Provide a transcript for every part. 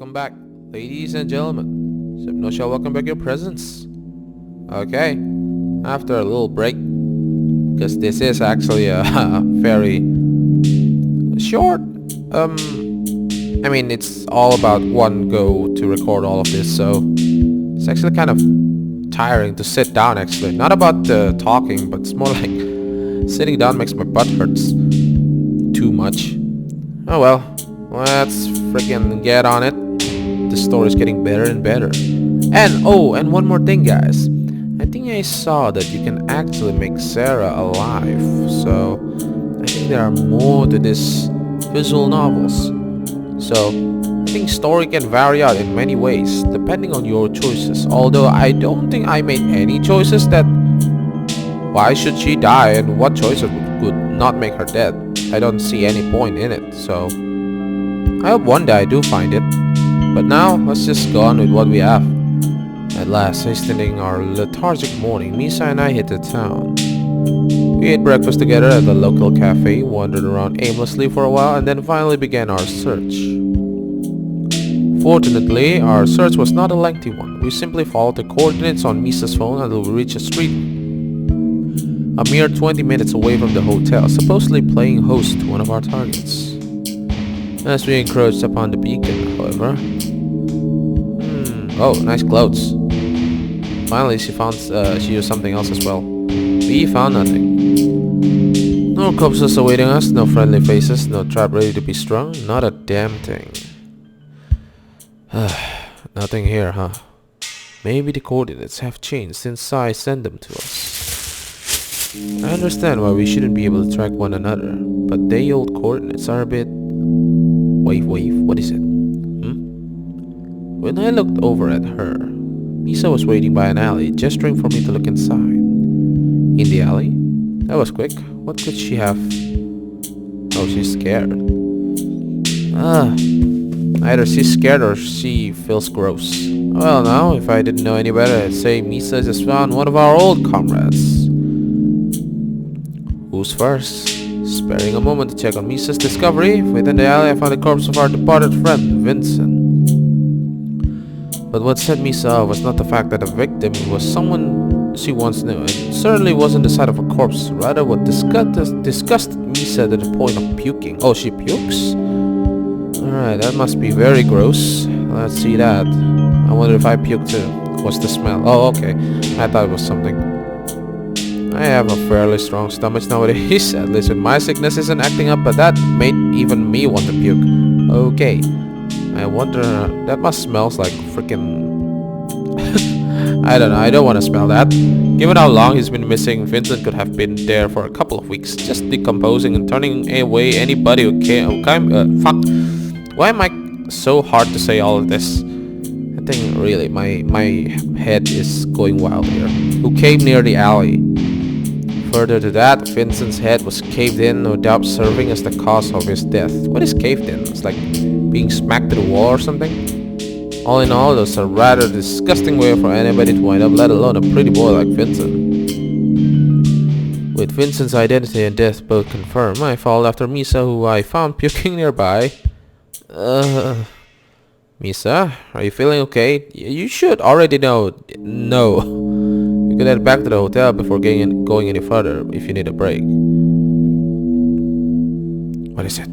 Welcome back, ladies and gentlemen. SepNoSia, welcome back your presence. Okay, after a little break, because this is actually a very short, I mean, it's all about one go to record all of this, so it's actually kind of tiring to sit down actually. Not about the talking, but it's more like sitting down makes my butt hurts too much. Oh well, let's freaking get on it. The story's getting better and better. And one more thing, guys. I think I saw that you can actually make Sara alive. So I think there are more to this visual novels. So I think story can vary out in many ways depending on your choices. Although I don't think I made any choices that why should she die and what choices would not make her dead. I don't see any point in it. So I hope one day I do find it. But now, let's just go on with what we have. At last, hastening our lethargic morning, Misa and I hit the town. We ate breakfast together at the local cafe, wandered around aimlessly for a while, and then finally began our search. Fortunately, our search was not a lengthy one. We simply followed the coordinates on Misa's phone until we reached a street a mere 20 minutes away from the hotel, supposedly playing host to one of our targets. As we encroached upon the beacon, however... Oh, nice clothes. Finally, she used something else as well. We found nothing. No corpses awaiting us, no friendly faces, no trap ready to be strung, not a damn thing. Nothing here, huh? Maybe the coordinates have changed since Sai sent them to us. I understand why we shouldn't be able to track one another, but day-old coordinates are a bit... Wave, what is it? When I looked over at her, Misa was waiting by an alley, gesturing for me to look inside. In the alley? That was quick. What could she have... Oh, she's scared. Either she's scared or she feels gross. Well now, if I didn't know any better, I'd say Misa just found one of our old comrades. Who's first? Sparing a moment to check on Misa's discovery, within the alley I found the corpse of our departed friend, Vincent. But what set Misa off was not the fact that the victim was someone she once knew, and certainly wasn't the sight of a corpse, rather what disgusted Misa to the point of puking. Oh, she pukes? Alright, that must be very gross. Let's see that. I wonder if I puke too. What's the smell? Oh, okay. I thought it was something. I have a fairly strong stomach nowadays, at least when my sickness isn't acting up, but that made even me want to puke. Okay. I wonder, that must smells like freaking... I don't know, I don't want to smell that. Given how long he's been missing, Vincent could have been there for a couple of weeks, just decomposing and turning away anybody who came... fuck. Why am I so hard to say all of this? I think really, my head is going wild here. Who came near the alley? Further to that, Vincent's head was caved in, no doubt serving as the cause of his death. What is caved in? It's like being smacked to the wall or something? All in all, that's a rather disgusting way for anybody to wind up, let alone a pretty boy like Vincent. With Vincent's identity and death both confirmed, I followed after Misa, who I found puking nearby. Misa, are you feeling okay? You should already know. No. You can head back to the hotel before going any further if you need a break. What is it?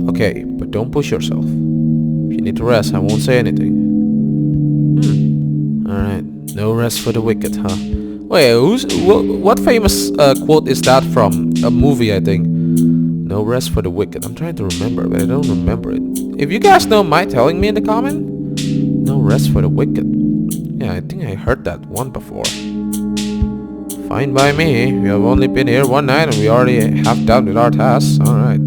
Okay, but don't push yourself. If you need to rest, I won't say anything. Alright, no rest for the wicked, huh? Wait, what famous quote is that from? A movie, I think. No rest for the wicked. I'm trying to remember, but I don't remember it. If you guys don't mind telling me in the comment? No rest for the wicked. Yeah, I think I heard that one before. Fine by me. We have only been here one night and we already half done with our tasks. Alright.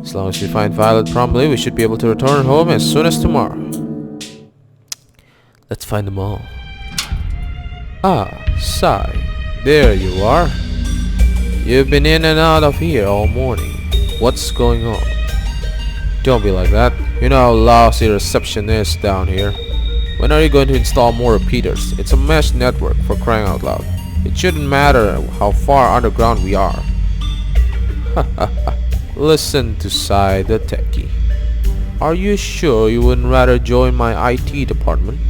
As long as we find Violet promptly, we should be able to return home as soon as tomorrow. Let's find them all. Ah, Sai. There you are. You've been in and out of here all morning. What's going on? Don't be like that. You know how lousy reception is down here. When are you going to install more repeaters? It's a mesh network, for crying out loud. It shouldn't matter how far underground we are. Listen to Sai the techie. Are you sure you wouldn't rather join my IT department?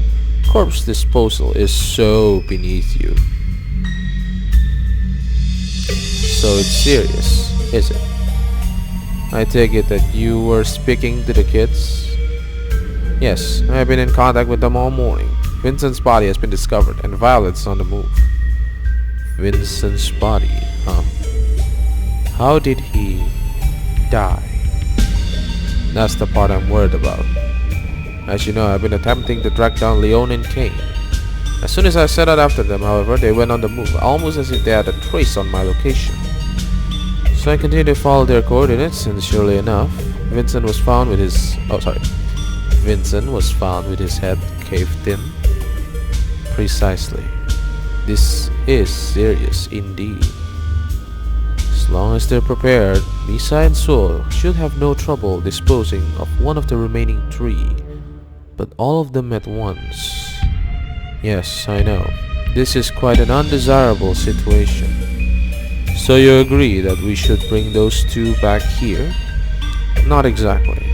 Corpse disposal is so beneath you. So it's serious, is it? I take it that you were speaking to the kids? Yes, I have been in contact with them all morning. Vincent's body has been discovered and Violet's on the move. Vincent's body, huh? How did he die? That's the part I'm worried about. As you know, I've been attempting to track down Leon and Kane. As soon as I set out after them, however, they went on the move, almost as if they had a trace on my location. So I continued to follow their coordinates, and surely enough, Vincent was found with his head caved in. Precisely. This is serious indeed. As long as they're prepared, Misa and Suoh should have no trouble disposing of one of the remaining 3. But all of them at once. Yes, I know. This is quite an undesirable situation. So you agree that we should bring those 2 back here? Not exactly.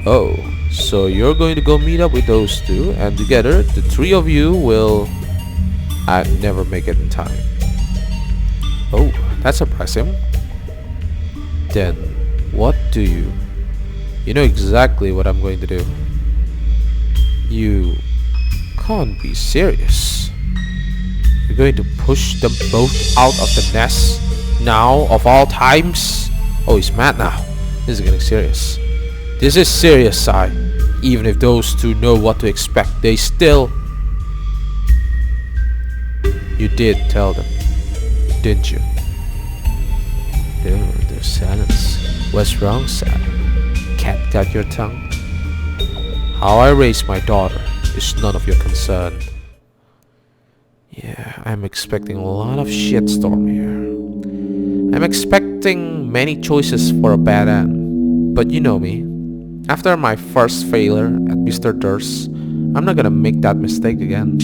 Oh, so you're going to go meet up with those 2, and together the 3 of you will... I'd never make it in time. Oh, that's surprising. Then, what do you... You know exactly what I'm going to do. You can't be serious. You're going to push them both out of the nest now, of all times? Oh, he's mad now. This is getting serious. This is serious, Sai. Even if those 2 know what to expect, they still... You did tell them, didn't you? There's silence. What's wrong, Sara? Cat got your tongue? How I raise my daughter is none of your concern. Yeah, I'm expecting a lot of shitstorm here. I'm expecting many choices for a bad end. But you know me. After my first failure at Mr. Durst, I'm not gonna make that mistake again.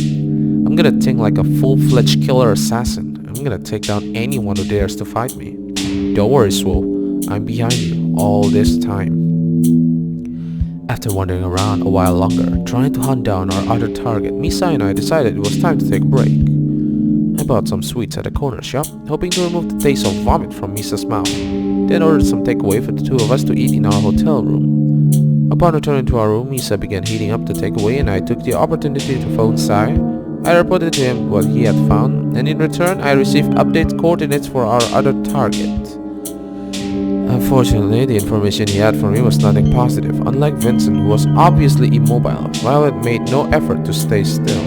I'm gonna think like a full-fledged killer assassin. I'm gonna take down anyone who dares to fight me. Don't worry, Suoh. I'm behind you all this time. After wandering around a while longer, trying to hunt down our other target, Misa and I decided it was time to take a break. I bought some sweets at a corner shop, hoping to remove the taste of vomit from Misa's mouth, then ordered some takeaway for the 2 of us to eat in our hotel room. Upon returning to our room, Misa began heating up the takeaway and I took the opportunity to phone Sai. I reported to him what he had found, and in return I received update coordinates for our other target. Unfortunately, the information he had for me was nothing positive. Unlike Vincent, who was obviously immobile, Violet made no effort to stay still.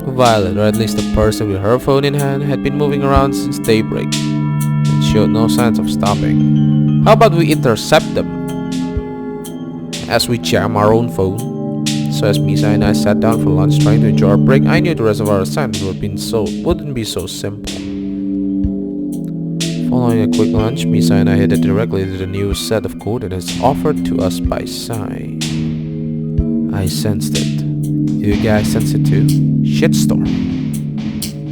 Violet, or at least the person with her phone in hand, had been moving around since daybreak and showed no signs of stopping. How about we intercept them as we jam our own phone? So as Misa and I sat down for lunch trying to enjoy our break, I knew the rest of our assignment wouldn't be so simple. Following a quick lunch, Misa and I headed directly to the new set of coordinates offered to us by Sai. I sensed it. Do you guys sense it too? Shitstorm.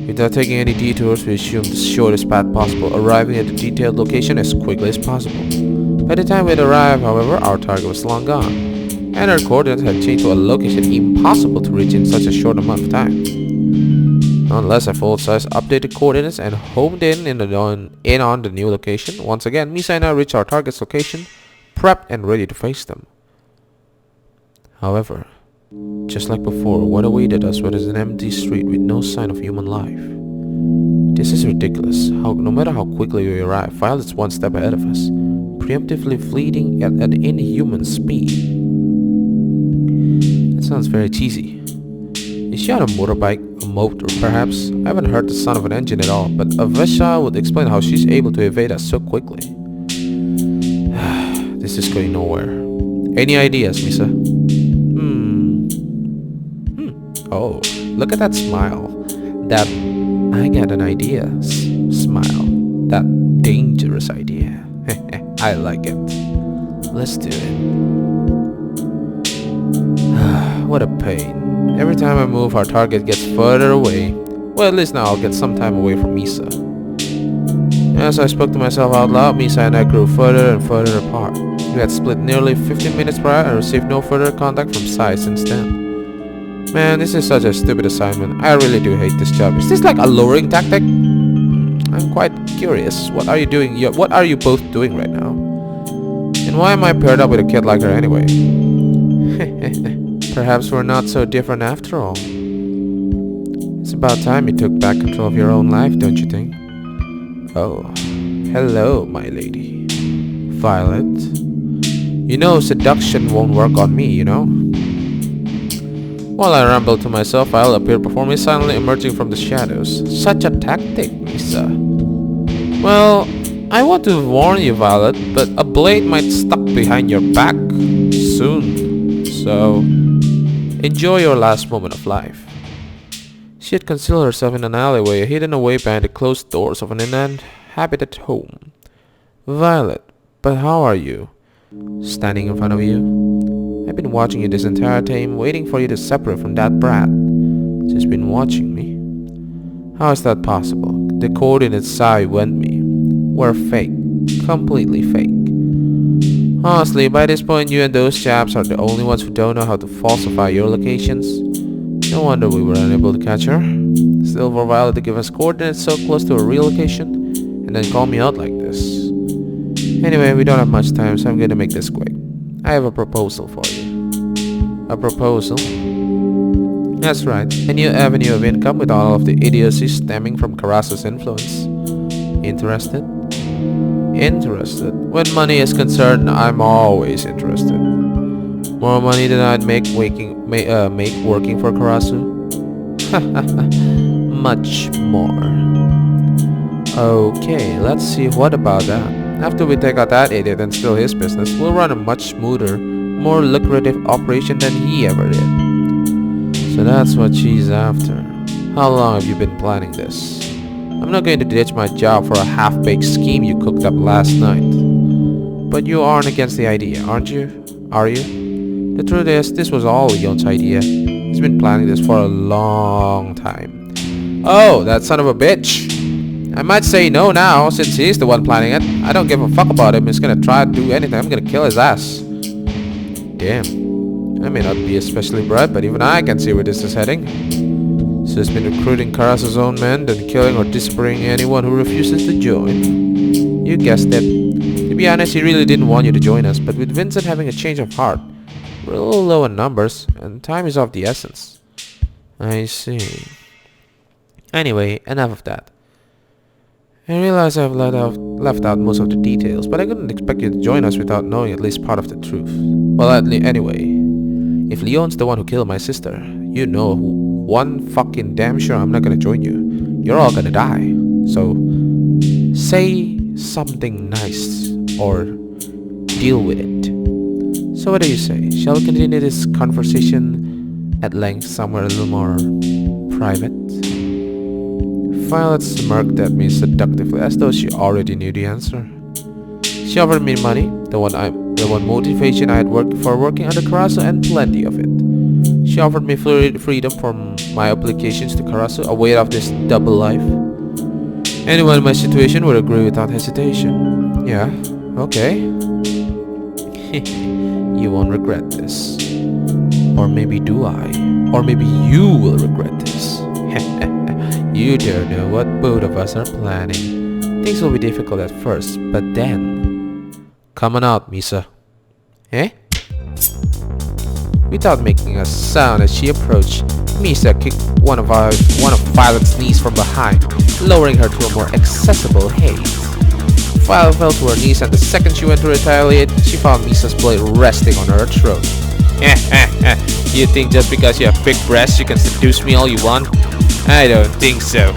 Without taking any detours, we assumed the shortest path possible, arriving at the detailed location as quickly as possible. By the time we had arrived, however, our target was long gone, and our coordinates had changed to a location impossible to reach in such a short amount of time. Nonetheless, I full-size updated coordinates and homed in on the new location. Once again, Misa and I reached our target's location, prepped and ready to face them. However, just like before, what awaited us was an empty street with no sign of human life. This is ridiculous. No matter how quickly we arrive, Violet's one step ahead of us, preemptively fleeing at an inhuman speed. That sounds very cheesy. Is she on a motorbike? A motor, perhaps? I haven't heard the sound of an engine at all, but Avesha would explain how she's able to evade us so quickly. This is going nowhere. Any ideas, Misa? Oh, look at that smile. That I got an idea smile. That dangerous idea. I like it. Let's do it. What a pain. Every time I move, our target gets further away. Well, at least now I'll get some time away from Misa. As I spoke to myself out loud, Misa and I grew further and further apart. We had split nearly 15 minutes prior and received no further contact from Sai since then. Man, this is such a stupid assignment. I really do hate this job. Is this like a lowering tactic? I'm quite curious. What are you doing? What are you both doing right now? And why am I paired up with a kid like her anyway? Perhaps we're not so different after all. It's about time you took back control of your own life, don't you think? Oh, hello, my lady. Violet. You know, seduction won't work on me, you know? While I rambled to myself, Violet appeared before me, silently emerging from the shadows. Such a tactic, Misa. Well, I want to warn you, Violet, but a blade might stuck behind your back soon. So, enjoy your last moment of life. She had concealed herself in an alleyway, hidden away behind the closed doors of an uninhabited home. Violet, but how are you? Standing in front of you? I've been watching you this entire time, waiting for you to separate from that brat. She's been watching me. How is that possible? The coordinates Sai went me were fake. Completely fake. Honestly, by this point you and those chaps are the only ones who don't know how to falsify your locations. No wonder we were unable to catch her. Still, for Violet to give us coordinates so close to a real location and then call me out like this. Anyway, we don't have much time, so I'm gonna make this quick. I have a proposal for you. A proposal? That's right, a new avenue of income with all of the idiocy stemming from Karasu's influence. Interested? Interested. When money is concerned, I'm always interested. More money than I'd make working for Karasu? Much more. Okay, let's see, what about that? After we take out that idiot and steal his business, we'll run a much smoother, more lucrative operation than he ever did. So that's what she's after. How long have you been planning this? I'm not going to ditch my job for a half-baked scheme you cooked up last night. But you aren't against the idea, aren't you? Are you? The truth is, this was all Leon's idea. He's been planning this for a long time. Oh, that son of a bitch! I might say no now, since he's the one planning it. I don't give a fuck about him. He's gonna try to do anything. I'm gonna kill his ass. Damn. I may not be especially bright, but even I can see where this is heading. So he's been recruiting Karasu's own men, then killing or disappearing anyone who refuses to join. You guessed it. To be honest, he really didn't want you to join us, but with Vincent having a change of heart, we're a little low on numbers, and time is of the essence. I see. Anyway, enough of that. I realize I've left out most of the details, but I couldn't expect you to join us without knowing at least part of the truth. Well, anyway, if Leon's the one who killed my sister, you know one fucking damn sure I'm not gonna join you. You're all gonna die. So, say something nice, or deal with it. So what do you say? Shall we continue this conversation at length somewhere a little more private? Violet smirked at me seductively, as though she already knew the answer. She offered me money, the one motivation I had worked for working under Karasu, and plenty of it. She offered me freedom from my obligations to Karasu, a way of this double life. Anyone in my situation would agree without hesitation. Yeah, okay. You won't regret this. Or maybe do I? Or maybe you will regret this. You don't know what both of us are planning. Things will be difficult at first, but then... Come on out, Misa. Eh? Without making a sound as she approached, Misa kicked one of Violet's knees from behind, lowering her to a more accessible height. Violet fell to her knees, and the second she went to retaliate, she found Misa's blade resting on her throat. You think just because you have big breasts you can seduce me all you want? I don't think so.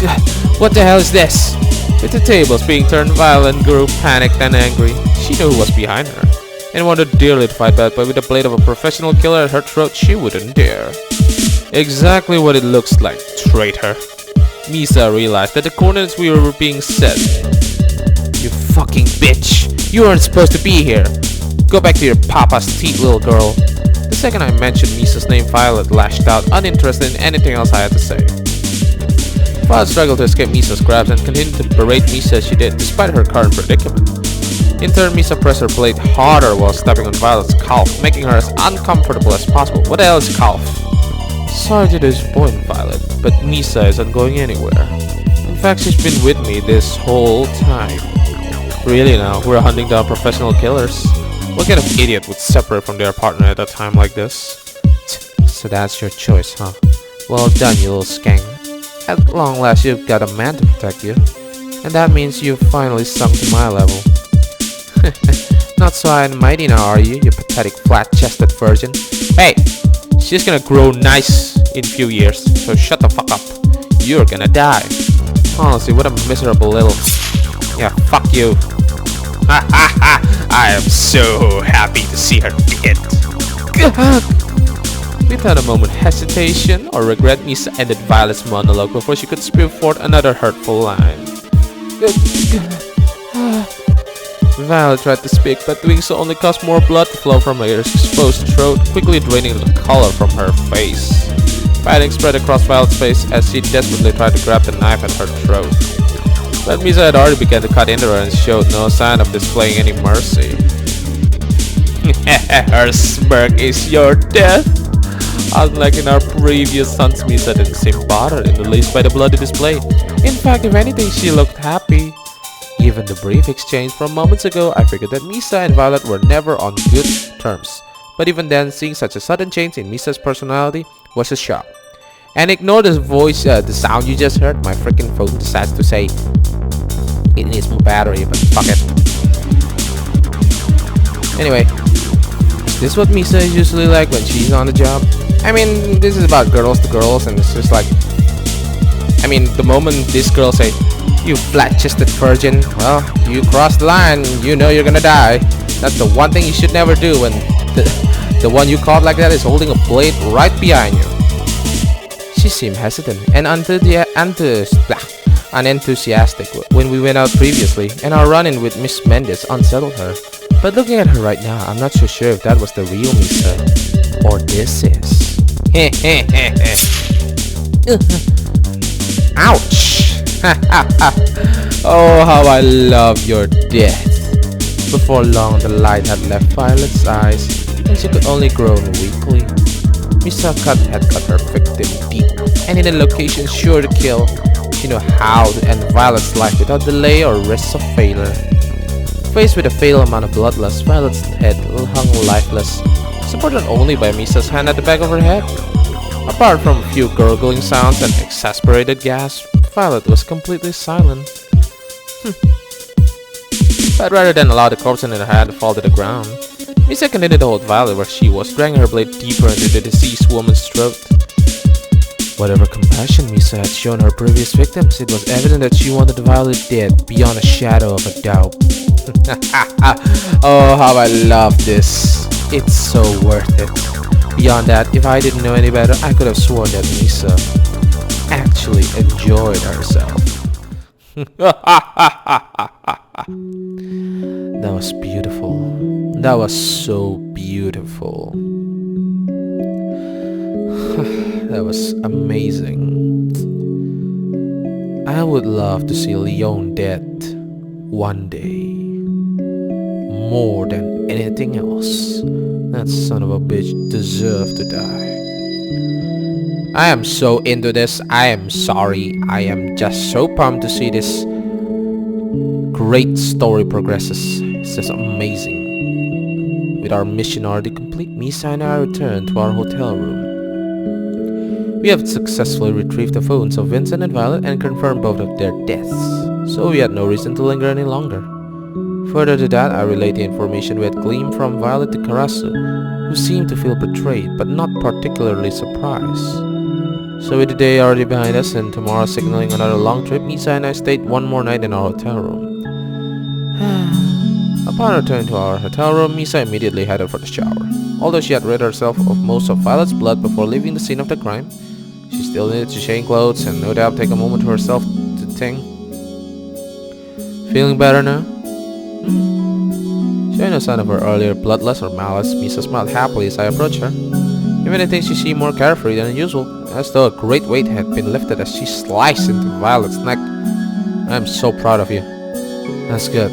God, what the hell is this? With the tables being turned, Violet grew panicked and angry. She knew who was behind her, and wanted dearly to fight back, but with the blade of a professional killer at her throat, she wouldn't dare. Exactly what it looks like, traitor. Misa realized that the coordinates we were being set. You fucking bitch! You weren't supposed to be here! Go back to your papa's teeth, little girl. The second I mentioned Misa's name, Violet lashed out, uninterested in anything else I had to say. Violet struggled to escape Misa's grasp and continued to berate Misa as she did, despite her current predicament. In turn, Misa pressed her blade harder while stepping on Violet's calf, making her as uncomfortable as possible. What the hell is calf? Sorry to disappoint Violet, but Misa isn't going anywhere. In fact, she's been with me this whole time. Really now, we're hunting down professional killers. What kind of idiot would separate from their partner at a time like this? So that's your choice, huh? Well done, you little skank. At long last, you've got a man to protect you. And that means you've finally sunk to my level. Not so high and mighty now, are you pathetic flat-chested virgin? Hey! She's gonna grow nice in a few years, so shut the fuck up. You're gonna die. Honestly, what a miserable little... Yeah, fuck you. Ha ha ha! I am so happy to see her dead. Without a moment hesitation or regret, Misa ended Violet's monologue before she could spew forth another hurtful line. Violet tried to speak, but doing so only caused more blood to flow from her exposed throat, quickly draining the color from her face. Panic spread across Violet's face as she desperately tried to grab the knife at her throat. But Misa had already begun to cut into her and showed no sign of displaying any mercy. Her smirk is your death. Unlike in our previous sons, Misa didn't seem bothered in the least by the bloody display. In fact, if anything, she looked happy. Given the brief exchange from moments ago, I figured that Misa and Violet were never on good terms. But even then, seeing such a sudden change in Misa's personality was a shock. And ignore the voice, the sound you just heard. My freaking phone decides to say it needs more battery, but fuck it. Anyway, is this what Misa is usually like when she's on the job? I mean, this is about girls to girls, and it's just like, I mean, the moment this girl say, "You flat-chested virgin," well, you cross the line, you know you're gonna die. That's the one thing you should never do when the one you caught like that is holding a blade right behind you. She seemed hesitant and unenthusiastic when we went out previously, and our run-in with Miss Mendes unsettled her. But looking at her right now, I'm not so sure if that was the real Misa, or this is. Ouch! Oh, how I love your death. Before long, the light had left Violet's eyes, and she could only groan weakly. Misa had cut her victim deep, and in a location sure to kill. She knew how to end Violet's life without delay or risks of failure. Faced with a fatal amount of bloodlust, Violet's head hung lifeless, supported only by Misa's hand at the back of her head. Apart from a few gurgling sounds and exasperated gasps, Violet was completely silent. But rather than allow the corpse in her hand to fall to the ground, Misa continued to hold Violet where she was, dragging her blade deeper into the deceased woman's throat. Whatever compassion Misa had shown her previous victims, it was evident that she wanted Violet dead beyond a shadow of a doubt. Oh, how I love this. It's so worth it. Beyond that, if I didn't know any better, I could have sworn that Misa actually enjoyed herself. That was beautiful. That was so beautiful. That was amazing. I would love to see Leon dead one day. More than anything else. That son of a bitch deserved to die. I am so into this. I am sorry. I am just so pumped to see this great story progresses. It's just amazing. With our mission already complete, Misa and I return to our hotel room. We have successfully retrieved the phones of Vincent and Violet and confirmed both of their deaths, so we had no reason to linger any longer. Further to that, I relayed the information we had gleaned from Violet to Karasu, who seemed to feel betrayed but not particularly surprised. So with the day already behind us and tomorrow signaling another long trip, Misa and I stayed one more night in our hotel room. Upon returning to our hotel room, Misa immediately headed for the shower. Although she had rid herself of most of Violet's blood before leaving the scene of the crime, she still needed to change clothes and no doubt take a moment to herself to think. Feeling better now? Showing no sign of her earlier bloodlust or malice, Misa smiled happily as I approached her. Even I think she seemed more carefree than usual, as though a great weight had been lifted as she sliced into Violet's neck. I'm so proud of you. That's good.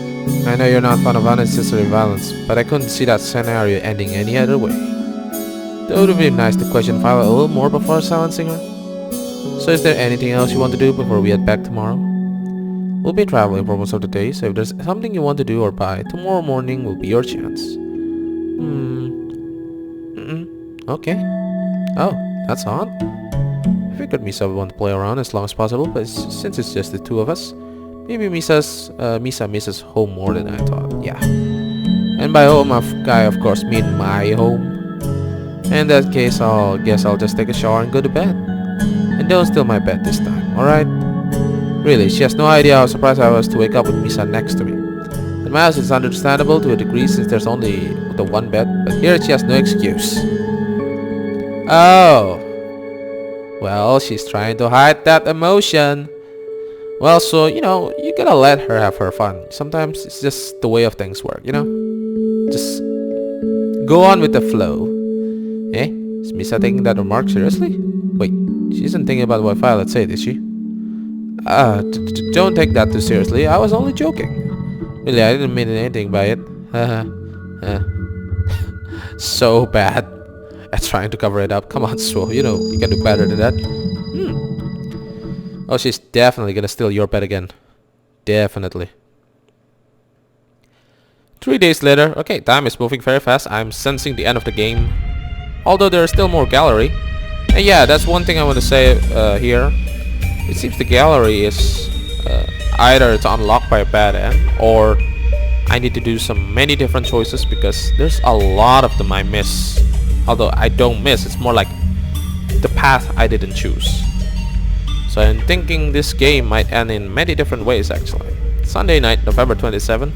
I know you're not fond of unnecessary violence, but I couldn't see that scenario ending any other way. Though it would be nice to question Violet a little more before silencing her. So is there anything else you want to do before we head back tomorrow? We'll be traveling for most of the day, so if there's something you want to do or buy, tomorrow morning will be your chance. Okay. Oh, that's odd. I figured Misa would want to play around as long as possible, but since it's just the two of us, maybe Misa misses home more than I thought. Yeah. And by home, I of course mean my home. In that case, I'll just take a shower and go to bed. And don't steal my bed this time, alright? Really, she has no idea how surprised I was to wake up with Misa next to me. At my house, it's understandable to a degree since there's only the one bed, but here she has no excuse. Oh. Well, she's trying to hide that emotion. Well, so, you gotta let her have her fun. Sometimes it's just the way of things work, Just go on with the flow. Eh? Is Misa taking that remark seriously? Wait, she isn't thinking about what Violet said, is she? Don't take that too seriously. I was only joking. Really, I didn't mean anything by it. So bad at trying to cover it up. Come on, Suoh. You can do better than that. Oh, she's definitely gonna steal your bed again. Definitely. 3 days later. Okay, time is moving very fast. I'm sensing the end of the game. Although there is still more gallery. And yeah, that's one thing I want to say here. It seems the gallery is either it's unlocked by a bad end, or I need to do many different choices because there's a lot of them I miss. Although I don't miss, it's more like the path I didn't choose. So I'm thinking this game might end in many different ways actually. Sunday night, November 27.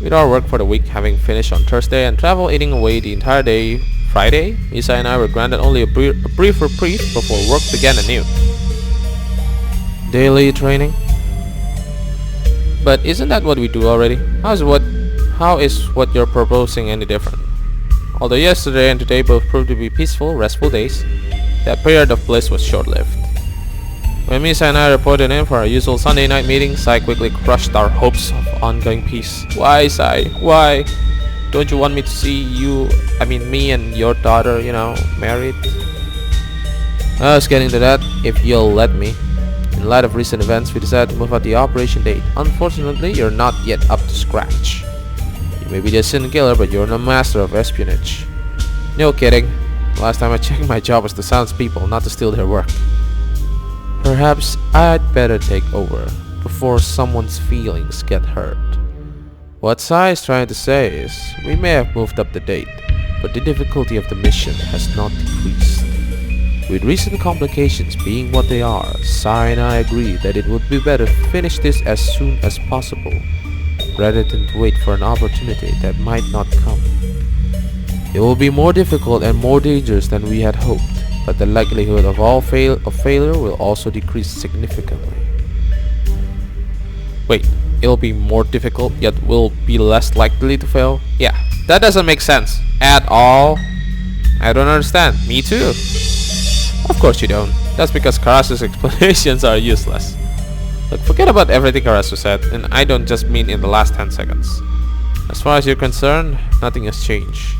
With our work for the week having finished on Thursday and travel eating away the entire day Friday, Misa and I were granted only a brief reprieve before work began anew. Daily training? But isn't that what we do already? How is what you're proposing any different? Although yesterday and today both proved to be peaceful, restful days, that period of bliss was short-lived. When Misa and I reported in for our usual Sunday night meeting, Sai quickly crushed our hopes of ongoing peace. Why, Sai? Why? Don't you want me to see me and your daughter, married? I was getting to that, if you'll let me. In light of recent events, we decided to move out the operation date. Unfortunately, you're not yet up to scratch. You may be the sin killer, but you're no master of espionage. No kidding. Last time I checked, my job was to silence people, not to steal their work. Perhaps I'd better take over before someone's feelings get hurt. What Sai is trying to say is, we may have moved up the date, but the difficulty of the mission has not decreased. With recent complications being what they are, Sai and I agree that it would be better to finish this as soon as possible, rather than to wait for an opportunity that might not come. It will be more difficult and more dangerous than we had hoped, but the likelihood of failure will also decrease significantly. Wait, it'll be more difficult, yet will be less likely to fail? Yeah, that doesn't make sense at all. I don't understand. Me too. Of course you don't. That's because Karasu's explanations are useless. Look, forget about everything Karasu said, and I don't just mean in the last 10 seconds. As far as you're concerned, nothing has changed.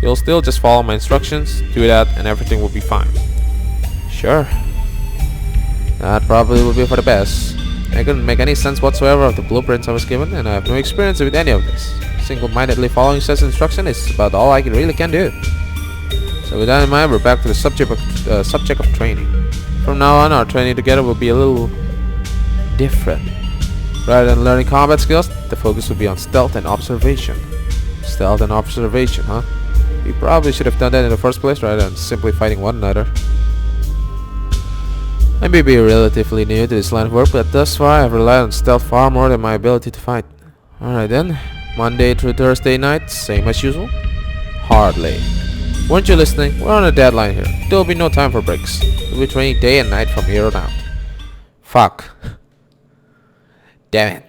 You'll still just follow my instructions, do that, and everything will be fine. Sure. That probably will be for the best. I couldn't make any sense whatsoever of the blueprints I was given, and I have no experience with any of this. Single-mindedly following such instruction is about all I really can do. So with that in mind, we're back to the subject of training. From now on, our training together will be a little different. Rather than learning combat skills, the focus will be on stealth and observation. Stealth and observation, huh? We probably should have done that in the first place rather than simply fighting one another. I may be relatively new to this line of work, but thus far I have relied on stealth far more than my ability to fight. Alright then, Monday through Thursday night, same as usual? Hardly. Weren't you listening? We're on a deadline here. There will be no time for breaks. We'll be training day and night from here on out. Fuck. Damn it.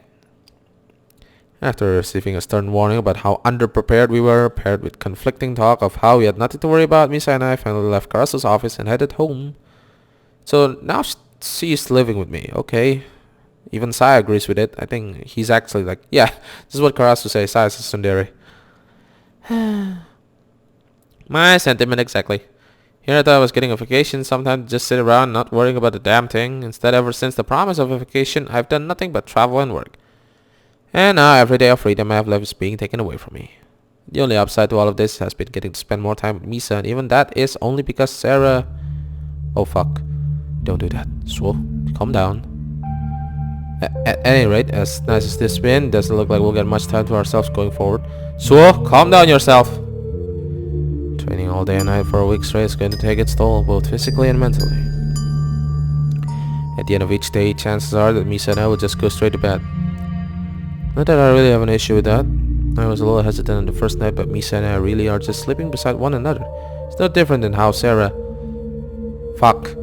After receiving a stern warning about how underprepared we were, paired with conflicting talk of how we had nothing to worry about, Misa and I finally left Karasu's office and headed home. So now she's living with me, okay? Even Saya agrees with it. I think he's actually like, yeah, this is what Karasu says, Saya's a tsundere. My sentiment exactly. Here I thought I was getting a vacation, sometime to just sit around not worrying about a damn thing. Instead, ever since the promise of a vacation, I've done nothing but travel and work. And now every day of freedom I have left is being taken away from me. The only upside to all of this has been getting to spend more time with Misa, and even that is only because Sara... Oh fuck. Don't do that. Suoh, calm down. At any rate, as nice as this has been, doesn't look like we'll get much time to ourselves going forward. Suoh, calm down yourself! Training all day and night for a week straight is going to take its toll, both physically and mentally. At the end of each day, chances are that Misa and I will just go straight to bed. Not that I really have an issue with that. I was a little hesitant on the first night, but Misa and I really are just sleeping beside one another. It's no different than how Sara... Fuck.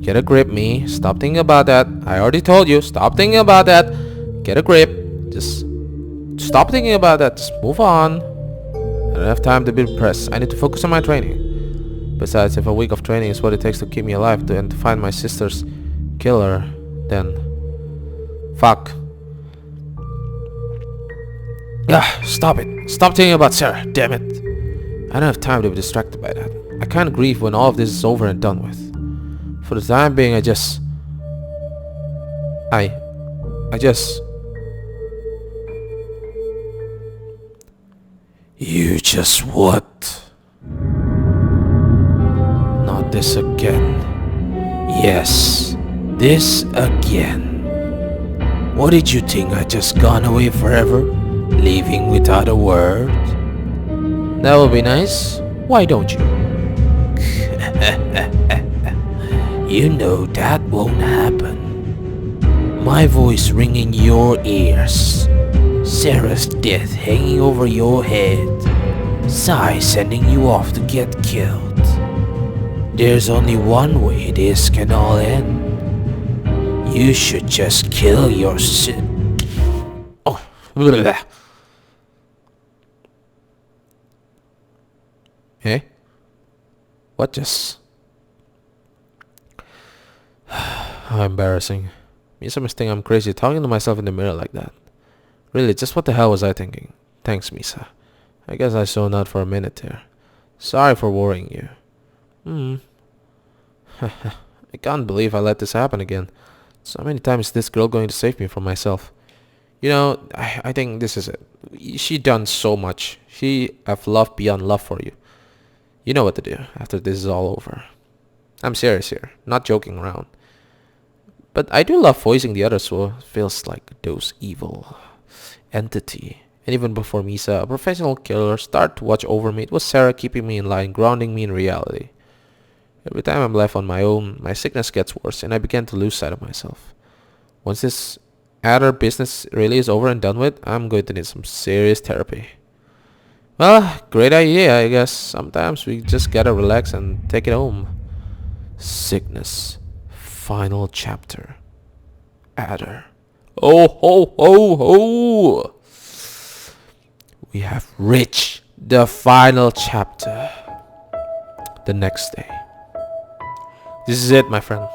Get a grip, me. Stop thinking about that. I already told you. Stop thinking about that. Get a grip. Just stop thinking about that. Just move on. I don't have time to be depressed. I need to focus on my training. Besides, if a week of training is what it takes to keep me alive and to find my sister's killer, then... Fuck. Stop it. Stop thinking about Sara. Damn it. I don't have time to be distracted by that. I can't grieve when all of this is over and done with. For the time being, I just... You just what? Not this again. Yes, this again. What did you think, I just gone away forever? Leaving without a word? That would be nice. Why don't you? You know that won't happen. My voice ringing your ears. Sara's death hanging over your head. Sai sending you off to get killed. There's only one way this can all end. You should just kill your Oh. Eh? What just... How embarrassing. Misa must think I'm crazy talking to myself in the mirror like that. Really, just what the hell was I thinking? Thanks, Misa. I guess I zoned out for a minute there. Sorry for worrying you. I can't believe I let this happen again. So many times is this girl going to save me from myself? You know, I think this is it. She done so much. She have love beyond love for you. You know what to do after this is all over. I'm serious here, not joking around. But I do love voicing the other Suoh. Feels like those evil entity. And even before Misa, a professional killer, started to watch over me, it was Sara keeping me in line, grounding me in reality. Every time I'm left on my own, my sickness gets worse and I begin to lose sight of myself. Once this other business really is over and done with, I'm going to need some serious therapy. Well, great idea, I guess. Sometimes we just gotta relax and take it home. Sickness. Final chapter. Adder. Oh, ho, ho, ho! We have reached the final chapter. The next day. This is it, my friend.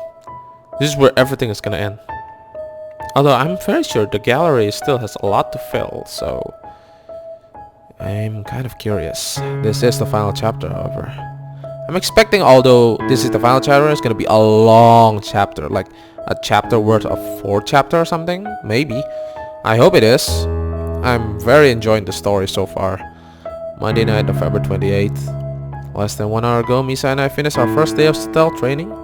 This is where everything is gonna end. Although I'm very sure the gallery still has a lot to fill, so... I'm kind of curious. This is the final chapter, however. I'm expecting, although this is the final chapter, it's gonna be a long chapter. Like a chapter worth of 4 chapters or something? Maybe. I hope it is. I'm very enjoying the story so far. Monday night, November 28th. Less than 1 hour ago, Misa and I finished our first day of stealth training.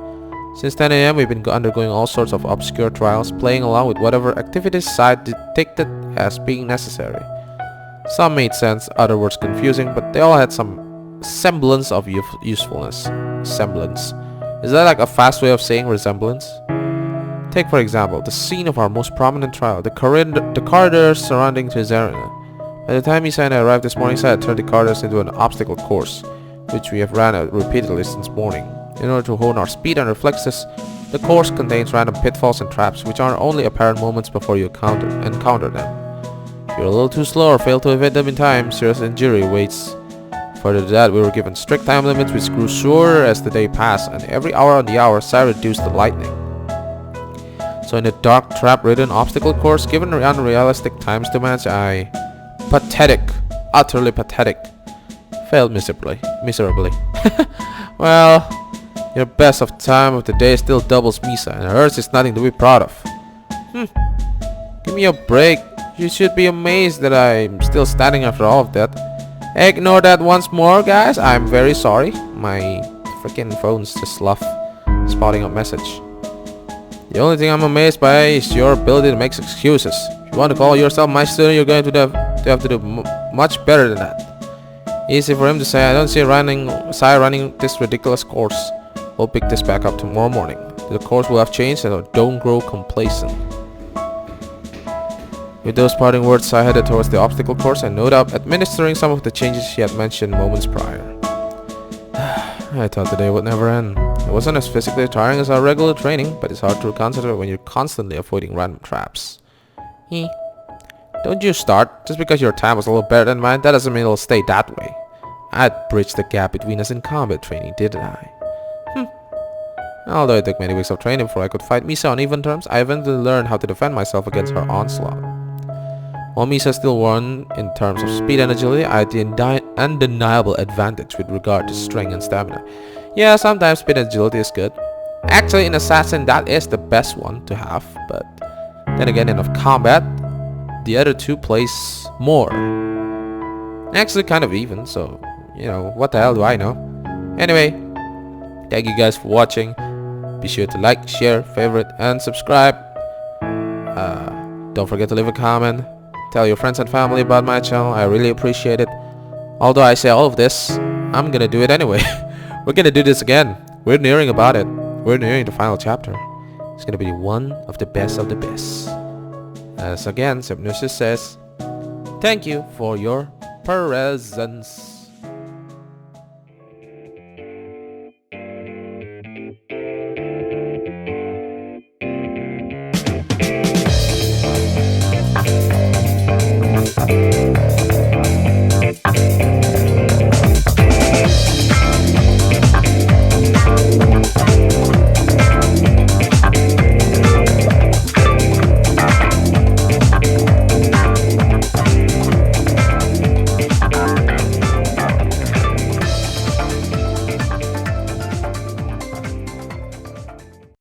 Since 10 AM, we've been undergoing all sorts of obscure trials, playing along with whatever activities Side detected as being necessary. Some made sense, other were confusing, but they all had some semblance of usefulness. Semblance. Is that like a fast way of saying resemblance? Take for example, the scene of our most prominent trial, the corridors surrounding his arena. By the time Misa and I arrived this morning, Side turned the corridors into an obstacle course, which we have ran repeatedly since morning. In order to hone our speed and reflexes, The course contains random pitfalls and traps, which are only apparent moments before you encounter them. If you're a little too slow or fail to evade them in time, serious injury awaits. Further to that, we were given strict time limits which grew shorter as the day passed, and every hour on the hour, Sara reduced the lightning. So in the dark, trap-ridden obstacle course, given the unrealistic times demands, I... pathetic. Utterly pathetic. Failed miserably. Well, your best of time of the day still doubles Misa, and hers is nothing to be proud of. Give me a break. You should be amazed that I'm still standing after all of that. Ignore that once more, guys. I'm very sorry. My freaking phone's just spotting a message. The only thing I'm amazed by is your ability to make excuses. If you want to call yourself my student, you're going to have to do much better than that. Easy for him to say. I don't see Sara running this ridiculous course. We'll pick this back up tomorrow morning. The course will have changed, so don't grow complacent. With those parting words, I headed towards the obstacle course and no doubt administering some of the changes she had mentioned moments prior. I thought the day would never end. It wasn't as physically tiring as our regular training, but it's hard to concentrate when you're constantly avoiding random traps. Don't you start. Just because your time was a little better than mine, that doesn't mean it'll stay that way. I'd bridged the gap between us in combat training, didn't I? Although it took many weeks of training before I could fight Misa on even terms, I eventually learned how to defend myself against her onslaught. While Misa still won in terms of speed and agility, I had the undeniable advantage with regard to strength and stamina. Yeah, sometimes speed and agility is good. Actually, in Assassin, that is the best one to have, but then again, in combat, the other two plays more. Actually, kind of even, so, you know, what the hell do I know? Anyway, thank you guys for watching. Be sure to like, share, favorite, and subscribe. Don't forget to leave a comment. Tell your friends and family about my channel. I really appreciate it. Although I say all of this, I'm gonna do it anyway. We're gonna do this again. We're nearing about it. We're nearing the final chapter. It's gonna be one of the best of the best. As again, SepNoSia says, thank you for your presence.